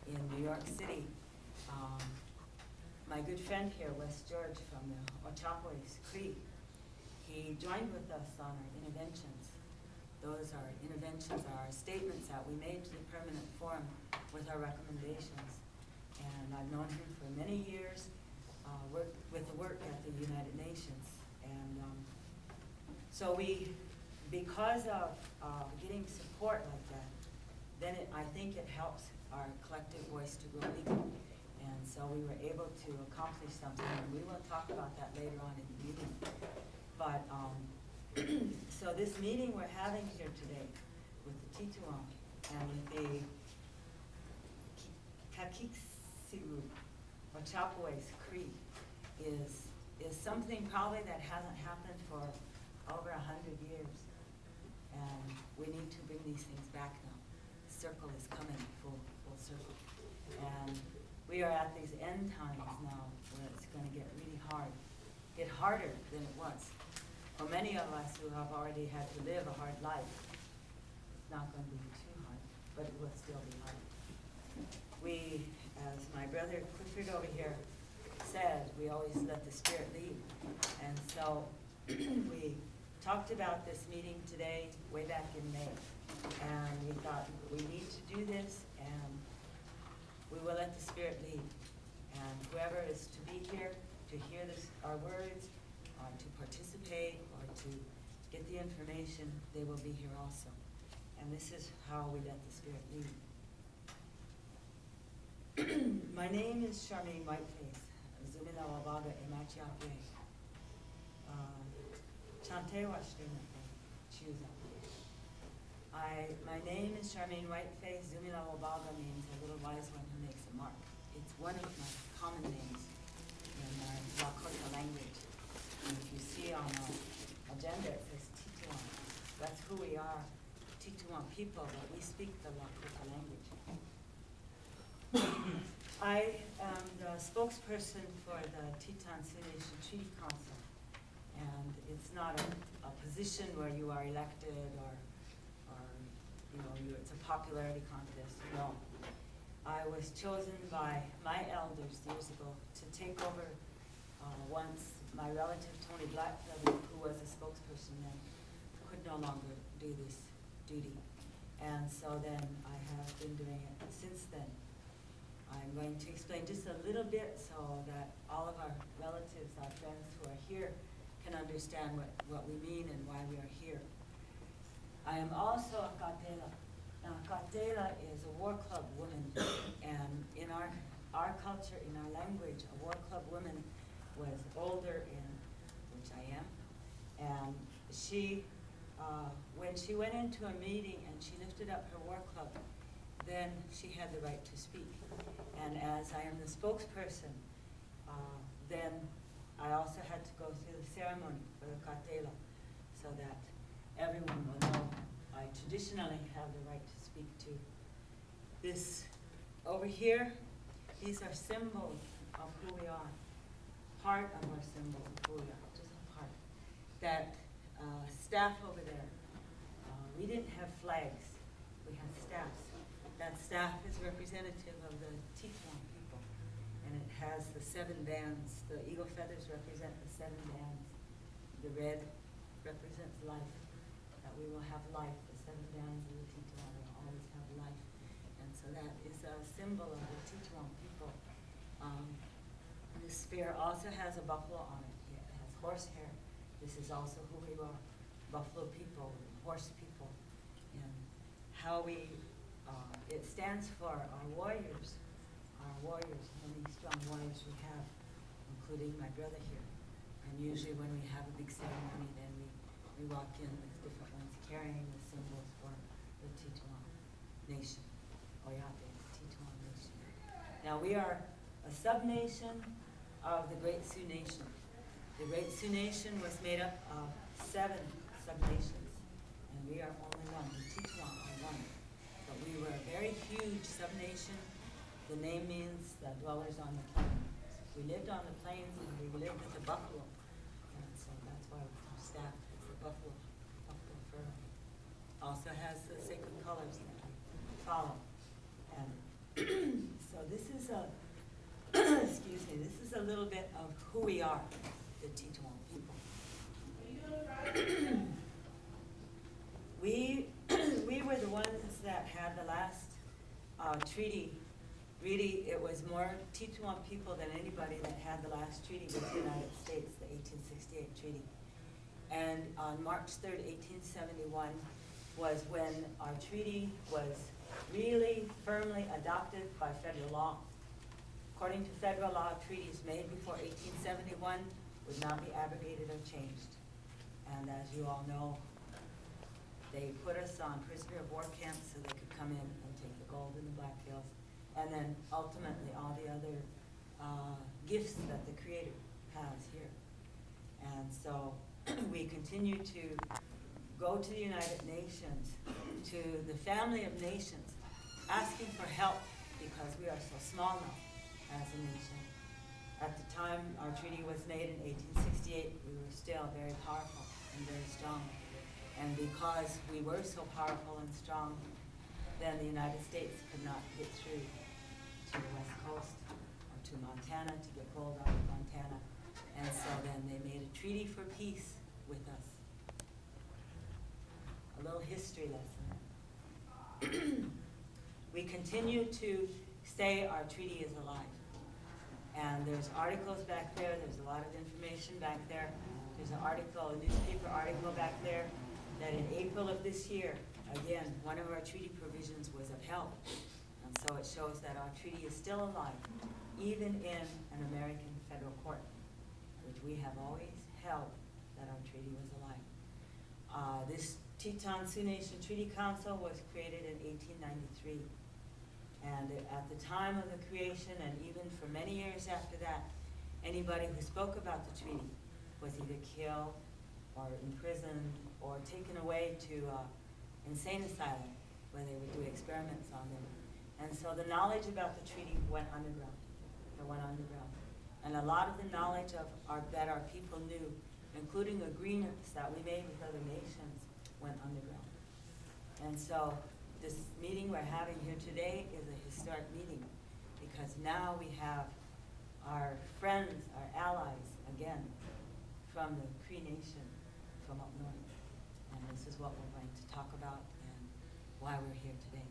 in New York City. My good friend here, Wes George from the Ochapowace Cree, he joined with us on our interventions. Those are interventions, are statements that we made to the permanent forum with our recommendations. And I've known him for many years, worked with the work at the United Nations. And so because of getting support like that, then I think it helps our collective voice to grow bigger. And so we were able to accomplish something, and we will talk about that later on in the meeting. But so this meeting we're having here today with the Tituan and with the Kakiksiru or Chapowace Cree is something probably that hasn't happened for over 100 years. And we need to bring these things back now. The circle is coming full circle. And we are at these end times now where it's going to get really hard, get harder than it was. For many of us who have already had to live a hard life, it's not going to be too hard, but it will still be hard. We, as my brother Clifford over here said, we always let the Spirit lead. And so we talked about this meeting today way back in May. And we thought we need to do this, and we will let the Spirit lead. And whoever is to be here to hear our words, to participate, or to get the information, they will be here also. And this is how we let the Spirit lead. My name is Charmaine Whiteface. Zumila Wabaga Emachiapwe. Chante Washdina Chuza. My name is Charmaine Whiteface. Zumila Wabaga means a little wise one who makes a mark. It's one of my common names in our Lakota language. And if you see on our agenda, it says Tituan. That's who we are, Tituan people, but we speak the Lakota language. I am the spokesperson for the Teton Sioux Nation Treaty Council. And it's not a position where you are elected or it's a popularity contest. No. I was chosen by my elders years ago to take over once my relative Tony Blackfeather, who was a spokesperson then, could no longer do this duty. And so then I have been doing it since then. I'm going to explain just a little bit so that all of our relatives, our friends who are here, can understand what we mean and why we are here. I am also a Katela. Now, Katela is a war club woman, and in our culture, in our language, a war club woman was older, which I am, and she, when she went into a meeting and she lifted up her war club, then she had the right to speak. And as I am the spokesperson, then I also had to go through the ceremony for the Katela so that everyone will know I traditionally have the right to speak to. This over here, these are symbols of who we are, part of our symbol of who we are, just a part. That staff over there, we didn't have flags, we had staffs. That staff is representative of the Tituan people, and it has the 7 bands. The eagle feathers represent the 7 bands. The red represents life, that we will have life. The 7 bands of the Tituan will always have life. And so that is a symbol of the Tituan people. The spear also has a buffalo on it. It has horse hair. This is also who we are, buffalo people, horse people. And how we it stands for our warriors, many strong warriors we have, including my brother here. And usually when we have a big ceremony, then we walk in with different ones carrying the symbols for the Tituan Nation, Oyate, the Tituan Nation. Now we are a sub-nation of the Great Sioux Nation. The Great Sioux Nation was made up of 7 sub-nations, and we are only one, the Tituan are one. But we were a very huge sub-nation. The name means the dwellers on the plains. We lived on the plains and we lived with the buffalo. And so that's why our staff is the buffalo fur. Also has the sacred colors that we follow. And this is a, excuse me, this is a little bit of who we are, the Teton people. We were the ones that had the last treaty. Really, it was more Teton people than anybody that had the last treaty with the United States, the 1868 treaty. And on March 3rd, 1871 was when our treaty was really firmly adopted by federal law. According to federal law, treaties made before 1871 would not be abrogated or changed. And as you all know, they put us on prisoner of war camps so they could come in and take the gold in the Black Hills, and then ultimately all the other gifts that the Creator has here. And so we continue to go to the United Nations, to the family of nations, asking for help because we are so small now as a nation. At the time our treaty was made in 1868, we were still very powerful and very strong. And because we were so powerful and strong, then the United States could not get through to the West Coast or to Montana to get gold out of Montana. And so then they made a treaty for peace with us. A little history lesson. We continue to say our treaty is alive. And there's articles back there, there's a lot of information back there. There's an article, a newspaper article back there, that in April of this year, again, one of our treaty provisions was upheld. And so it shows that our treaty is still alive, even in an American federal court, which we have always held that our treaty was alive. This Teton Sioux Nation Treaty Council was created in 1893. And at the time of the creation, and even for many years after that, anybody who spoke about the treaty was either killed or imprisoned or taken away to insane asylum where they would do experiments on them. And so the knowledge about the treaty went underground. It went underground. And a lot of the knowledge that our people knew, including agreements that we made with other nations, went underground. And so this meeting we're having here today is a historic meeting because now we have our friends, our allies, again, from the Cree Nation from up north. And this is what we're going to talk about and why we're here today.